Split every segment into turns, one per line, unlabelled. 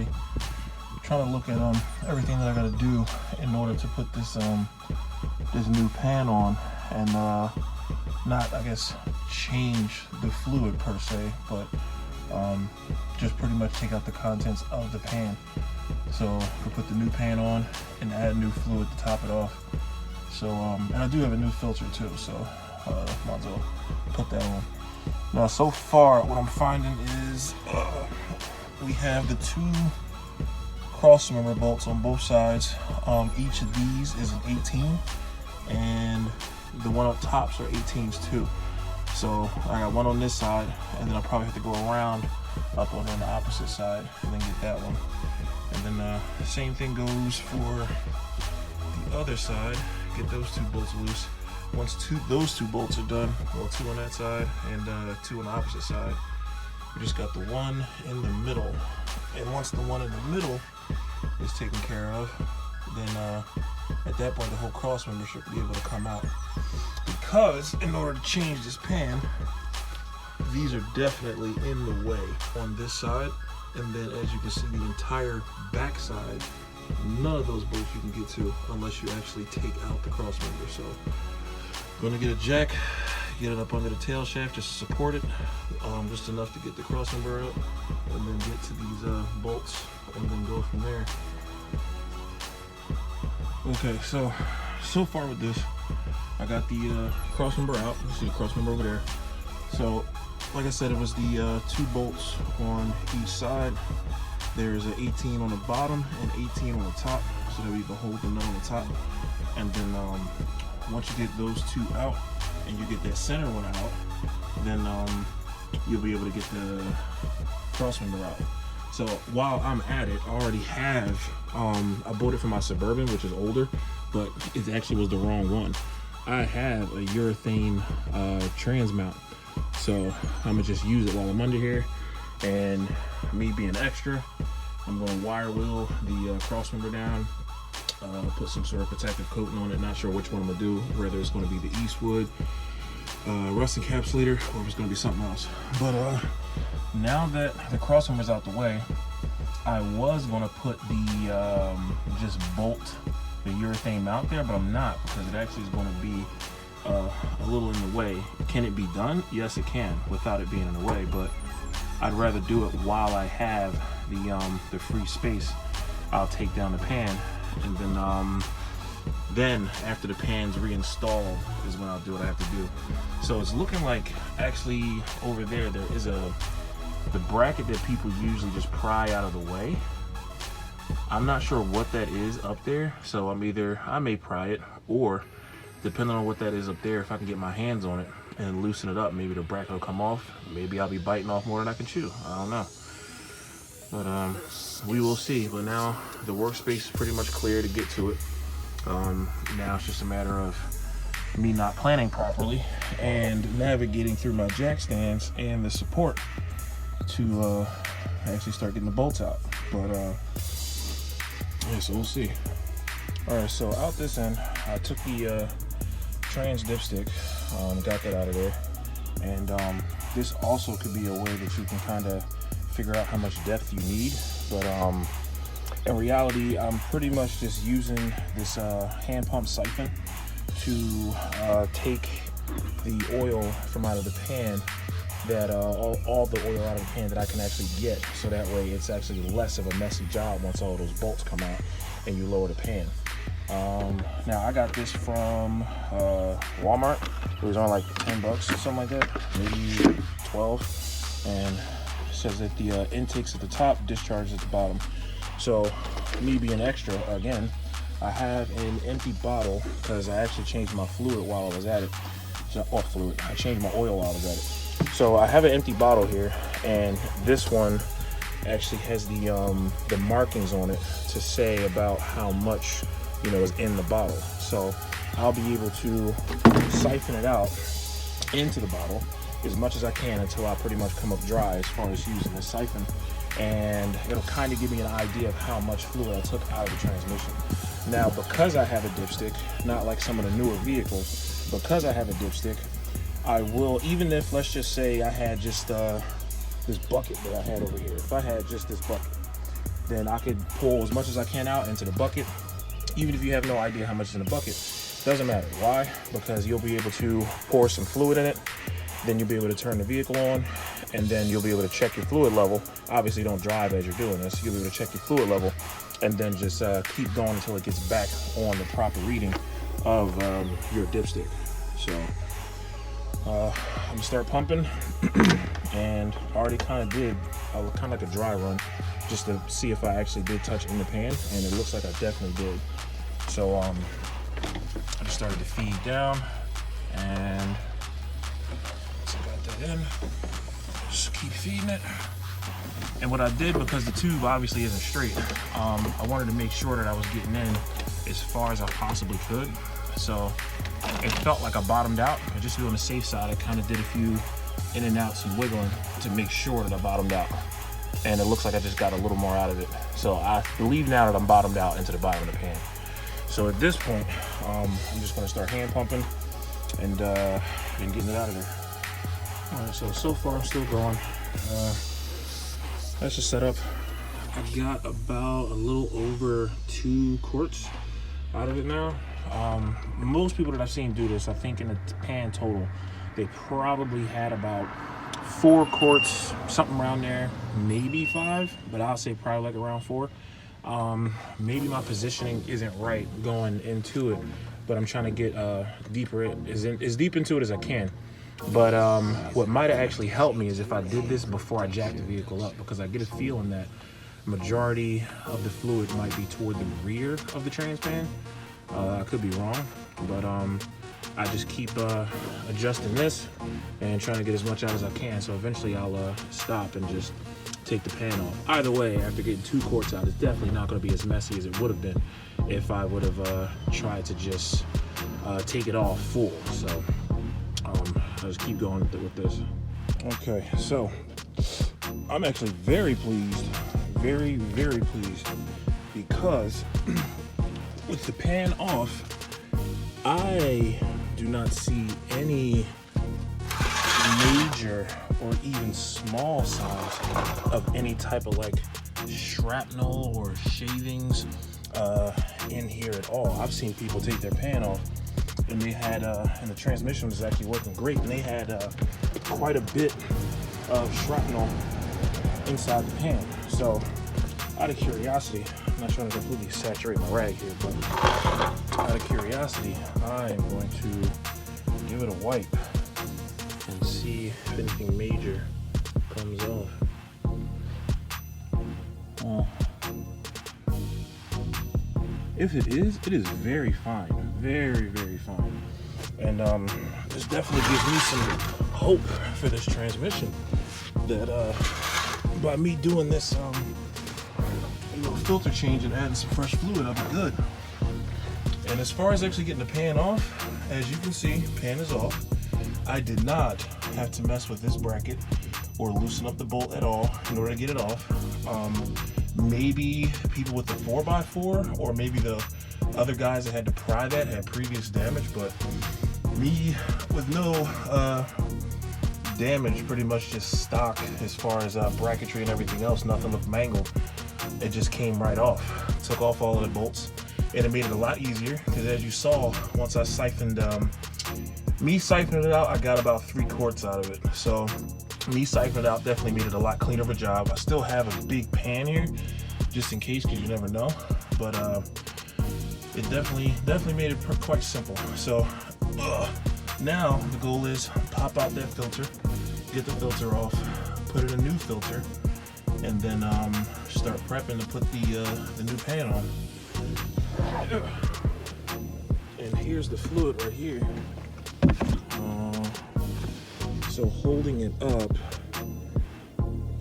actually. I'm trying to look at everything that I gotta do in order to put this this new pan on, and not, I guess, change the fluid per se, but just pretty much take out the contents of the pan. So we put the new pan on and add new fluid to top it off. So and I do have a new filter too, so might as well put that on. Now so far what I'm finding is we have the two cross member bolts on both sides. Each of these is an 18, and the one up tops are 18s too. So I got one on this side, and then I'll probably have to go around up on the opposite side and then get that one. And then same thing goes for the other side. Get those two bolts loose. Once those two bolts are done, well, two on that side and two on the opposite side, we just got the one in the middle. And once the one in the middle is taken care of, then at that point the whole cross member should be able to come out. Because in order to change this pan, these are definitely in the way on this side, and then as you can see, the entire back side, none of those bolts you can get to unless you actually take out the cross member. So I'm gonna get a jack, get it up under the tail shaft just to support it, just enough to get the cross member out, and then get to these bolts and then go from there. Okay, so far with this, I got the cross member out. You see the cross member over there. So like I said, it was the two bolts on each side. There's an 18 on the bottom and 18 on the top, so that we can hold the nut on the top. And then once you get those two out and you get that center one out, then you'll be able to get the cross member out. So while I'm at it, I already have, I bought it for my Suburban, which is older, but it actually was the wrong one. I have a urethane trans mount. So I'm gonna just use it while I'm under here, and me being extra, I'm gonna wire wheel the cross member down, put some sort of protective coating on it. Not sure which one I'm gonna do, whether it's gonna be the Eastwood rust encapsulator or if it's gonna be something else. But now that the cross member's out the way, I was gonna put the just bolt the urethane mount there, but I'm not, because it actually is gonna be a little in the way. Can it be done? Yes, it can, without it being in the way, but I'd rather do it while I have the free space. I'll take down the pan, and then after the pan's reinstalled is when I'll do what I have to do. So it's looking like, actually over there is the bracket that people usually just pry out of the way. I'm not sure what that is up there, so I may pry it, or depending on what that is up there, if I can get my hands on it and loosen it up, maybe the bracket will come off. Maybe I'll be biting off more than I can chew. I don't know. But we will see. But now the workspace is pretty much clear to get to it. Now it's just a matter of me not planning properly and navigating through my jack stands and the support to actually start getting the bolts out. But yeah, so we'll see. All right, so out this end, I took the trans dipstick, got that out of there, and this also could be a way that you can kind of figure out how much depth you need. But in reality, I'm pretty much just using this hand pump siphon to take the oil from out of the pan, that all the oil out of the pan that I can actually get, so that way it's actually less of a messy job once all those bolts come out and you lower the pan. Now I got this from Walmart. It was on like 10 bucks or something like that, maybe 12, and it says that the intake's at the top, discharge at the bottom. So me being extra, again, I have an empty bottle, because I actually changed my fluid while I was at it. I changed my oil while I was at it. So I have an empty bottle here, and this one actually has the markings on it to say about how much, you know, is in the bottle. So I'll be able to siphon it out into the bottle as much as I can until I pretty much come up dry as far as using the siphon, and it'll kind of give me an idea of how much fluid I took out of the transmission. Now, because I have a dipstick, not like some of the newer vehicles, because I have a dipstick, I will, even if, let's just say I had just this bucket that I had over here, if I had just this bucket then I could pull as much as I can out into the bucket. Even if you have no idea how much is in the bucket, doesn't matter. Why? Because you'll be able to pour some fluid in it, then you'll be able to turn the vehicle on, and then you'll be able to check your fluid level. Obviously don't drive as you're doing this. You'll be able to check your fluid level and then just keep going until it gets back on the proper reading of your dipstick. So I'm gonna start pumping and I already kind of did kind of like a dry run just to see if I actually did touch in the pan, and it looks like I definitely did. So I just started to feed down, and so got that in. Just keep feeding it. And what I did, because the tube obviously isn't straight, I wanted to make sure that I was getting in as far as I possibly could. So it felt like I bottomed out, but just to be on the safe side, I kind of did a few in and outs and wiggling to make sure that I bottomed out. And it looks like I just got a little more out of it. So I believe now that I'm bottomed out into the bottom of the pan. So at this point, I'm just gonna start hand pumping and getting it out of there. All right, so far I'm still going. That's just set up. I got about a little over 2 quarts out of it now. Most people that I've seen do this, I think in the pan total, they probably had about 4 quarts, something around there, maybe 5, but I'll say probably like around 4. Maybe my positioning isn't right going into it, but I'm trying to get deeper, as deep into it as I can. But what might have actually helped me is if I did this before I jacked the vehicle up, because I get a feeling that majority of the fluid might be toward the rear of the trans pan. I could be wrong, but I just keep adjusting this and trying to get as much out as I can. So eventually I'll stop and just take the pan off. Either way, after getting 2 quarts out, it's definitely not going to be as messy as it would have been if I would have tried to just take it off full. So I'll just keep going with this. Okay, so I'm actually very pleased, very pleased, because with the pan off, I do not see any major or even small signs of any type of like shrapnel or shavings in here at all. I've seen people take their pan off and they had, and the transmission was actually working great, and they had quite a bit of shrapnel inside the pan. So out of curiosity, I'm not trying to completely saturate my rag here, but out of curiosity, I am going to give it a wipe and see if anything major comes off. If it is very fine, very fine. And this definitely gives me some hope for this transmission, that by me doing this filter change and adding some fresh fluid, I'll be good. And as far as actually getting the pan off, as you can see, pan is off. I did not have to mess with this bracket or loosen up the bolt at all in order to get it off. Maybe people with the 4x4, or maybe the other guys that had to pry that had previous damage, but me with no damage, pretty much just stock as far as bracketry and everything else, nothing looked mangled. It just came right off. Took off all of the bolts, and it made it a lot easier, because as you saw, once I siphoned, me siphoning it out, I got about 3 quarts out of it. So me siphoning it out definitely made it a lot cleaner of a job. I still have a big pan here, just in case, because you never know. But it definitely made it quite simple. So now the goal is pop out that filter, get the filter off, put in a new filter, and then start prepping to put the new pan on. And here's the fluid right here. So holding it up,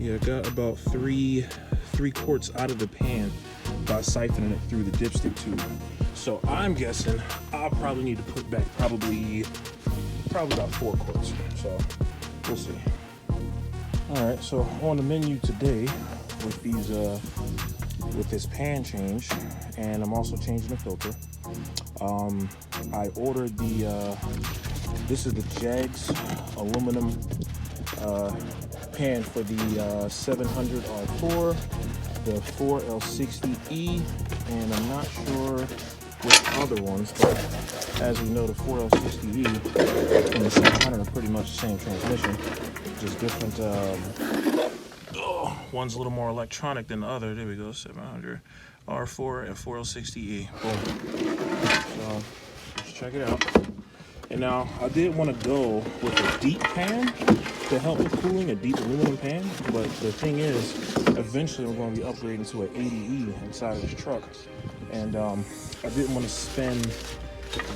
yeah, I got about 3 quarts out of the pan by siphoning it through the dipstick tube. So I'm guessing I'll probably need to put back probably about 4 quarts. So we'll see. All right, so on the menu today with these with this pan change, and I'm also changing the filter. I ordered this is the Jegs aluminum pan for the 700 R4 the 4L60E, and I'm not sure which other ones, but as we know, the 4L60E and the 700 are pretty much the same transmission, just different. One's a little more electronic than the other. There we go, 700 R4 and 4L60E. Boom. So let's check it out. And now I did want to go with a deep pan to help with cooling, a deep aluminum pan. But the thing is, eventually we're going to be upgrading to an 80E inside of this truck. And I didn't want to spend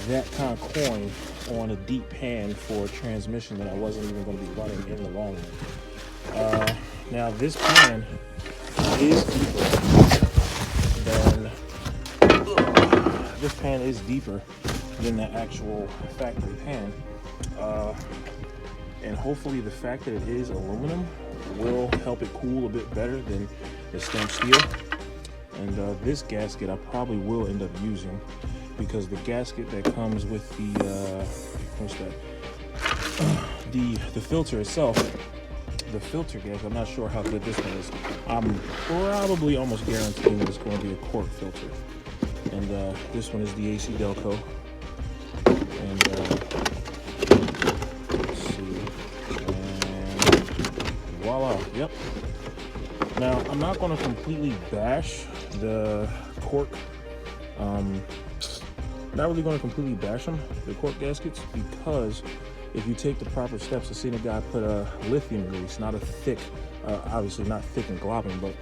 that kind of coin on a deep pan for a transmission that I wasn't even going to be running in the long run. Now this pan is deeper than the actual factory pan, and hopefully the fact that it is aluminum will help it cool a bit better than the stamped steel. And this gasket I probably will end up using, because the gasket that comes with the the filter itself, the filter gasket, I'm not sure how good this one is. I'm probably almost guaranteeing that it's going to be a cork filter. And this one is the AC Delco. And let's see. And voila. Yep. Now, I'm not going to completely bash the cork. Not really going to completely bash them, the cork gaskets, because if you take the proper steps, I've seen a guy put a lithium grease, not a thick, obviously not thick and globbing, but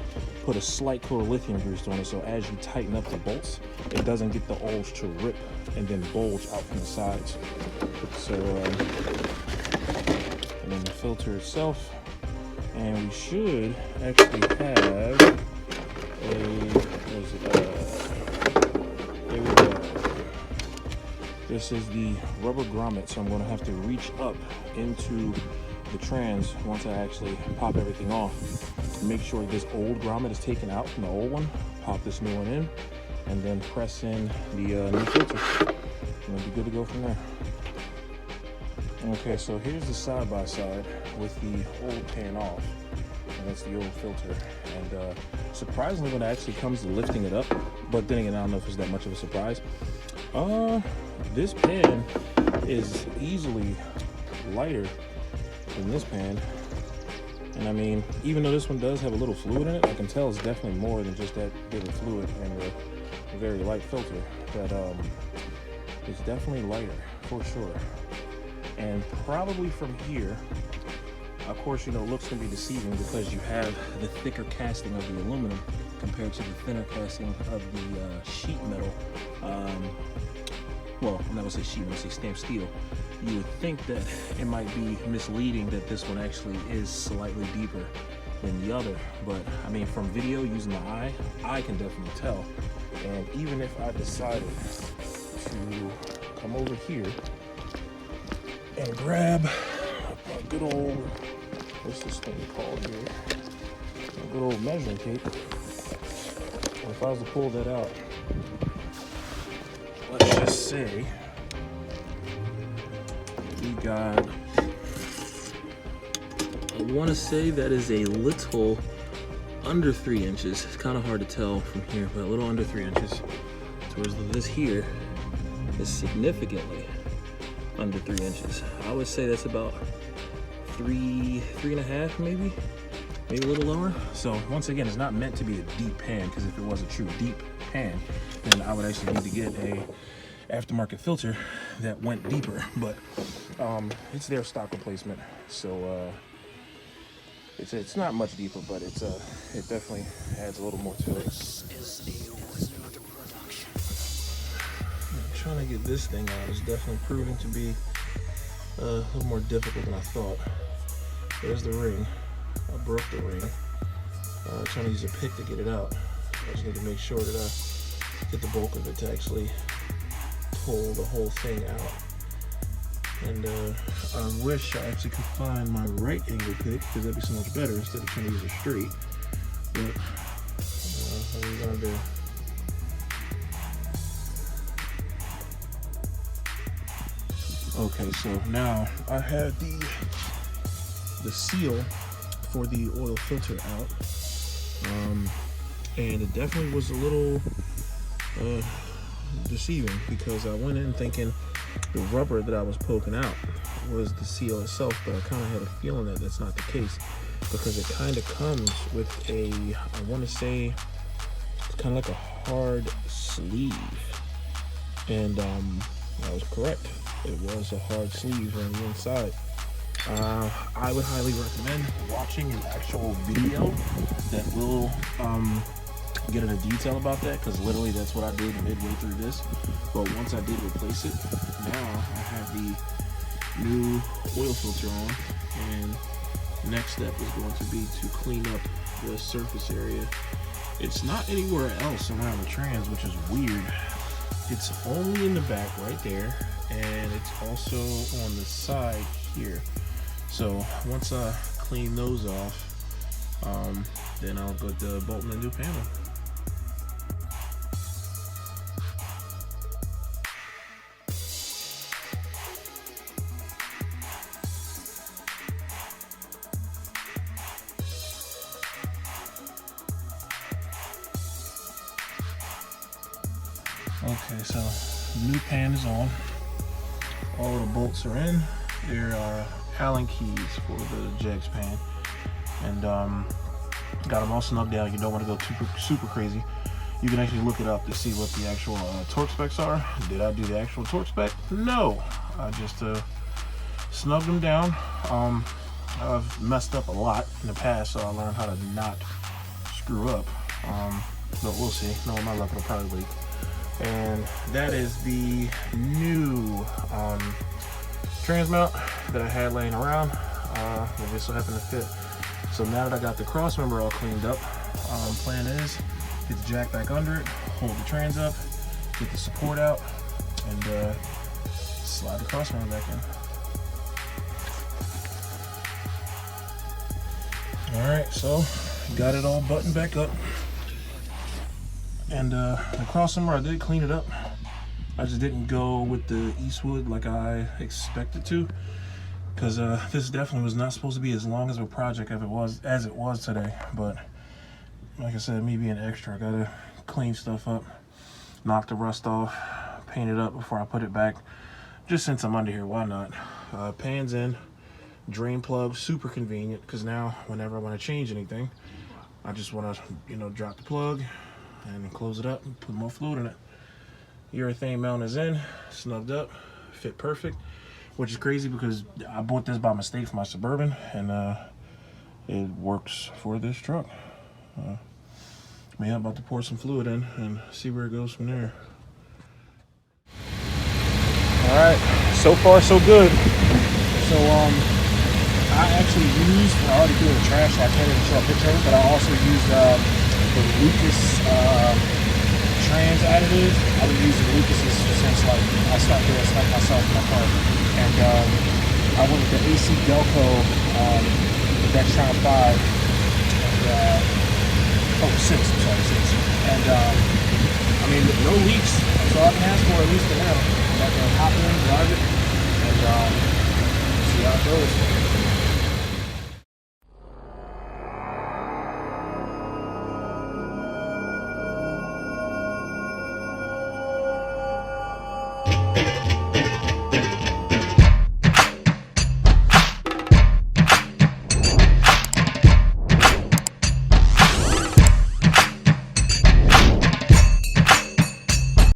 put a slight coat of lithium grease on it, so as you tighten up the bolts, it doesn't get the holes to rip and then bulge out from the sides. So, and then the filter itself, and we should actually have this is the rubber grommet, so I'm going to have to reach up into the trans once I actually pop everything off. Make sure this old grommet is taken out from the old one, pop this new one in, and then press in the new filter. And we'll be good to go from there. Okay, so here's the side-by-side with the old pan off, and that's the old filter. And surprisingly, when it actually comes to lifting it up, but then again, I don't know if it's that much of a surprise. This pan is easily lighter than this pan. And I mean, even though this one does have a little fluid in it, I can tell it's definitely more than just that bit of fluid and a very light filter. That is definitely lighter, for sure. And probably from here, of course, you know, looks can be deceiving because you have the thicker casting of the aluminum compared to the thinner casting of the sheet metal. Well, I'm not gonna say sheet, I'm gonna say stamped steel. You would think that it might be misleading that this one actually is slightly deeper than the other, but I mean, from video using the eye, I can definitely tell. And even if I decided to come over here and grab a good old, what's this thing called here? A good old measuring tape. And if I was to pull that out, let's just say we got, I want to say that is a little under 3 inches. It's kind of hard to tell from here, but a little under 3 inches. Whereas this here is significantly under 3 inches. I would say that's about 3.5 maybe a little lower. So once again, it's not meant to be a deep pan, because if it was a true deep pan, then I would actually need to get a aftermarket filter that went deeper. But it's their stock replacement, so it's not much deeper, but it definitely adds a little more to it. Trying to get this thing out is definitely proving to be a little more difficult than I thought. There's the ring. I broke the ring. Trying to use a pick to get it out. I just need to make sure that I get the bulk of it to actually pull the whole thing out. And I wish I actually could find my right angle pick, because that'd be so much better instead of trying to use it straight. But what are we gonna do? Okay, so now I have the seal for the oil filter out. and it definitely was a little deceiving, because I went in thinking the rubber that I was poking out was the seal itself, but I kind of had a feeling that that's not the case, because it kind of comes with a, I want to say it's kind of like a hard sleeve, and I was correct. It was a hard sleeve on the inside. I would highly recommend watching an actual video that will get into detail about that, because literally that's what I did midway through this. But once I did replace it, now I have the new oil filter on, and next step is going to be to clean up the surface area. It's not anywhere else around the trans, which is weird. It's only in the back right there, and it's also on the side here. So once I clean those off, then I'll go to bolting the new panel. Okay, so new pan is on. All the bolts are in. There are Allen keys for the Jegs pan, and got them all snugged down. You don't want to go super crazy. You can actually look it up to see what the actual torque specs are. Did I do the actual torque spec? No, I just snugged them down. I've messed up a lot in the past, so I learned how to not screw up. But we'll see. Knowing my luck, it'll probably leak. And that is the new trans mount that I had laying around. It just so happened to fit. So now that I got the cross member all cleaned up, plan is get the jack back under it, hold the trans up, get the support out, and slide the cross member back in. All right, so got it all buttoned back up. And the cross member, I did clean it up. I just didn't go with the Eastwood like I expected to, because this definitely was not supposed to be as long as a project as it was today. But like I said, me being extra, I gotta clean stuff up, knock the rust off, paint it up before I put it back. Just since I'm under here, why not? Pan's in, drain plug, super convenient, because now whenever I want to change anything, I just want to, drop the plug and close it up and put more fluid in it. Urethane mount is in, snugged up, fit perfect, which is crazy because I bought this by mistake for my Suburban, and it works for this truck. I'm about to pour some fluid in and see where it goes from there. All right, so far so good. So I actually used, I already threw it in the trash, so I can't even show a picture of it, but I also used the Lucas trans additive. I've been using Lucas's since I started doing stuff myself in my car. And I went with the AC Delco, the Dextron 5, and 6, I'm sorry, 6. And I mean, no leaks. That's all I can ask for, at least for now. I'm not gonna hop in, drive it, and see how it goes.